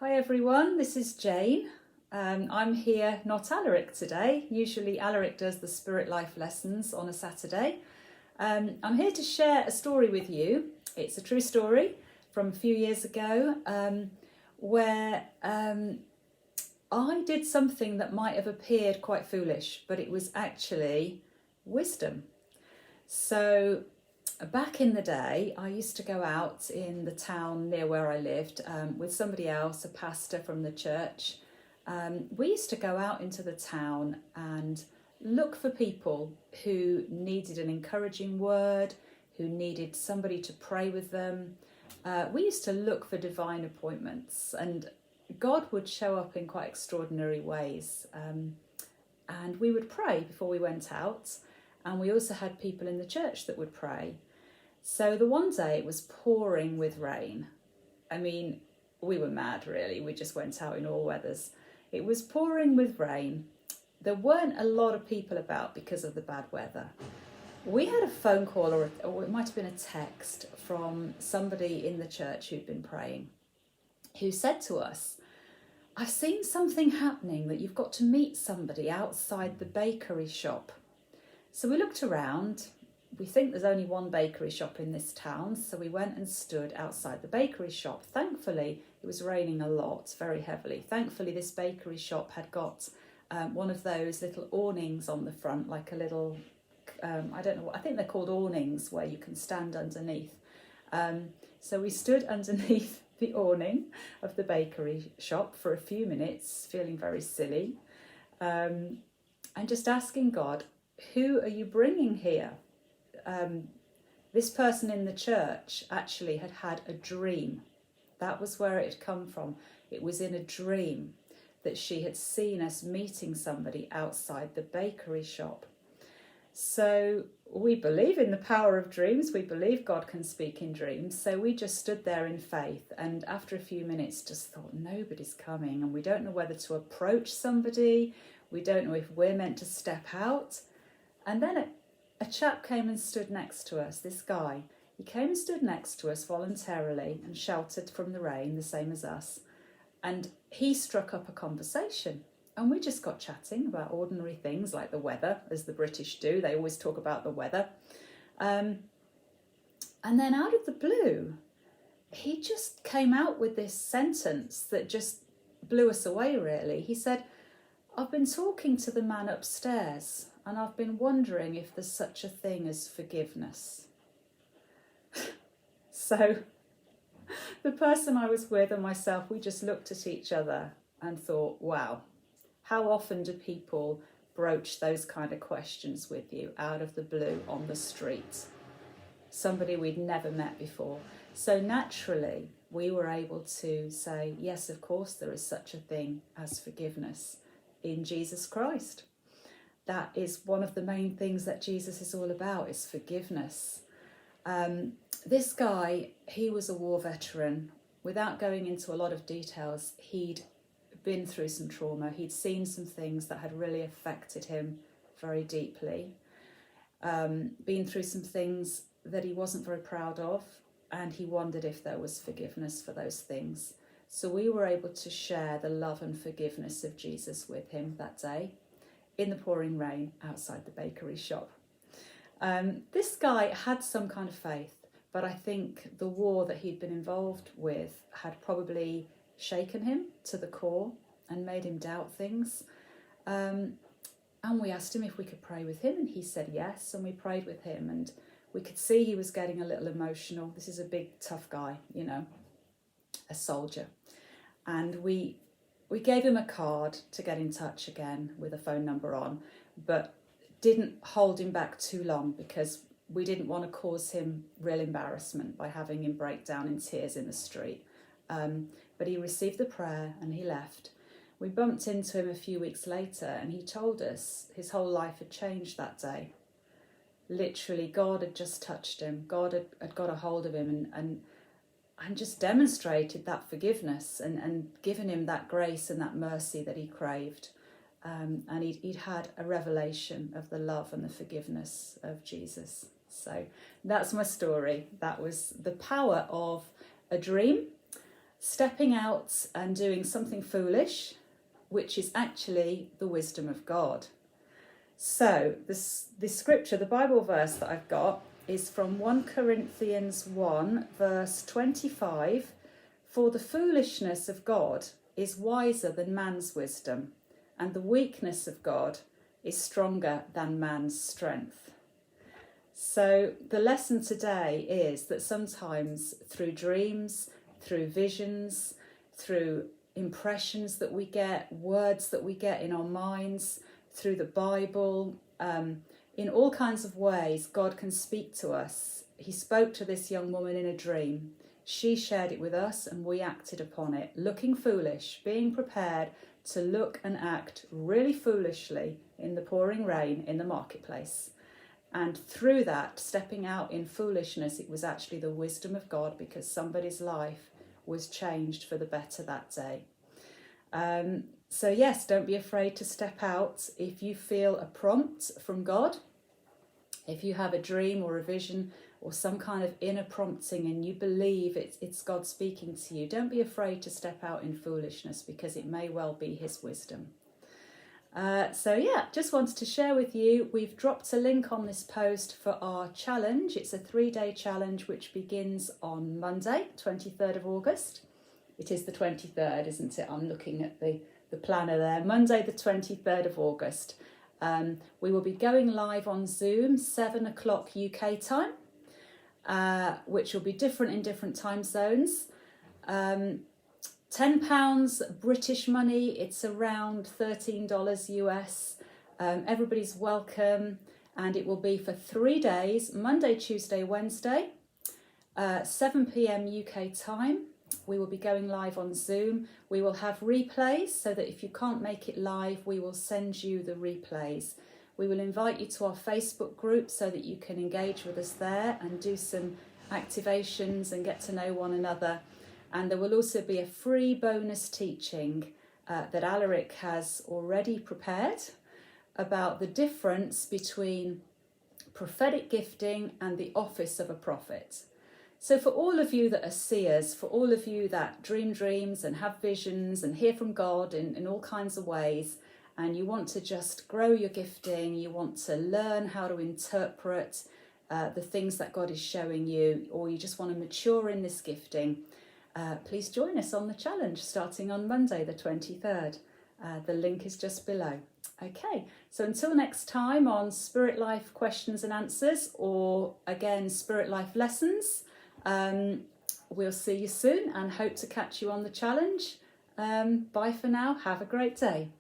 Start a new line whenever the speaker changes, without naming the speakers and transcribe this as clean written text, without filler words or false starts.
Hi everyone, this is Jane. I'm here, not Alaric today. Usually Alaric does the Spirit Life lessons on a Saturday. I'm here to share a story with you. It's a true story from a few years ago where I did something that might have appeared quite foolish, but it was actually wisdom. So back in the day, I used to go out in the town near where I lived with somebody else, a pastor from the church. We used to go out into the town and look for people who needed an encouraging word, who needed somebody to pray with them. We used to look for divine appointments, and God would show up in quite extraordinary ways. And we would pray before we went out. And we also had people in the church that would pray. So the one day it was pouring with rain. I mean, we were mad really. We just went out in all weathers. It was pouring with rain. There weren't a lot of people about because of the bad weather. We had a phone call or it might have been a text from somebody in the church who'd been praying, who said to us, "I've seen something happening that you've got to meet somebody outside the bakery shop." So we looked around. We think there's only one bakery shop in this town, so we went and stood outside the bakery shop. Thankfully, it was raining a lot, very heavily. Thankfully, this bakery shop had got one of those little awnings on the front, like a little, I don't know what, I think they're called awnings, where you can stand underneath. So we stood underneath the awning of the bakery shop for a few minutes, feeling very silly, and just asking God, who are you bringing here? This person in the church actually had had a dream. That was where it had come from. It was in a dream that she had seen us meeting somebody outside the bakery shop. So we believe in the power of dreams. We believe God can speak in dreams. So we just stood there in faith, and after a few minutes just thought, nobody's coming, and we don't know whether to approach somebody. We don't know if we're meant to step out. And then a chap came and stood next to us, this guy. He came and stood next to us voluntarily and sheltered from the rain, the same as us. And he struck up a conversation. And we just got chatting about ordinary things like the weather, as the British do. They always talk about the weather. And then out of the blue, he just came out with this sentence that just blew us away, really. He said, "I've been talking to the man upstairs, and I've been wondering if there's such a thing as forgiveness." So the person I was with and myself, we just looked at each other and thought, wow, how often do people broach those kind of questions with you out of the blue on the street? Somebody we'd never met before. So naturally, we were able to say, yes, of course, there is such a thing as forgiveness in Jesus Christ. That is one of the main things that Jesus is all about, is forgiveness. This guy, he was a war veteran. Without going into a lot of details, he'd been through some trauma. He'd seen some things that had really affected him very deeply. Been through some things that he wasn't very proud of, and he wondered if there was forgiveness for those things. So we were able to share the love and forgiveness of Jesus with him that day, in the pouring rain outside the bakery shop. This guy had some kind of faith, but I think the war that he'd been involved with had probably shaken him to the core and made him doubt things. And we asked him if we could pray with him, and he said yes, and we prayed with him, and we could see he was getting a little emotional. This is a big, tough guy, you know, a soldier. And we gave him a card to get in touch again with a phone number on, but didn't hold him back too long because we didn't want to cause him real embarrassment by having him break down in tears in the street. But he received the prayer and he left. We bumped into him a few weeks later, and he told us his whole life had changed that day. Literally, God had just touched him. God had got a hold of him and just demonstrated that forgiveness and given him that grace and that mercy that he craved. And he'd had a revelation of the love and the forgiveness of Jesus. So that's my story. That was the power of a dream, stepping out and doing something foolish, which is actually the wisdom of God. So this scripture, the Bible verse that I've got, is from 1 Corinthians 1 verse 25. For the foolishness of God is wiser than man's wisdom, and the weakness of God is stronger than man's strength. So the lesson today is that sometimes through dreams, through visions, through impressions that we get, words that we get in our minds, through the Bible, in all kinds of ways, God can speak to us. He spoke to this young woman in a dream. She shared it with us and we acted upon it, looking foolish, being prepared to look and act really foolishly in the pouring rain in the marketplace. And through that, stepping out in foolishness, it was actually the wisdom of God, because somebody's life was changed for the better that day. So yes, don't be afraid to step out. If you feel a prompt from God, if you have a dream or a vision or some kind of inner prompting and you believe it's God speaking to you, don't be afraid to step out in foolishness, because it may well be his wisdom. So yeah, just wanted to share with you, we've dropped a link on this post for our challenge. It's a 3-day challenge which begins on Monday, 23rd of August. It is the 23rd, isn't it? I'm looking at the planner there. Monday the 23rd of August. We will be going live on Zoom, 7 o'clock UK time, which will be different in different time zones. £10 British money, it's around $13 US. Everybody's welcome, and it will be for 3 days, Monday, Tuesday, Wednesday, 7 p.m. UK time. We will be going live on Zoom. We will have replays, so that if you can't make it live, we will send you the replays. We will invite you to our Facebook group so that you can engage with us there and do some activations and get to know one another. And there will also be a free bonus teaching that Alaric has already prepared about the difference between prophetic gifting and the office of a prophet. So for all of you that are seers, for all of you that dream dreams and have visions and hear from God in all kinds of ways, and you want to just grow your gifting, you want to learn how to interpret the things that God is showing you, or you just want to mature in this gifting, please join us on the challenge starting on Monday the 23rd. The link is just below. Okay, so until next time on Spirit Life Questions and Answers, or again Spirit Life Lessons, we'll see you soon and hope to catch you on the challenge. Bye for now. Have a great day.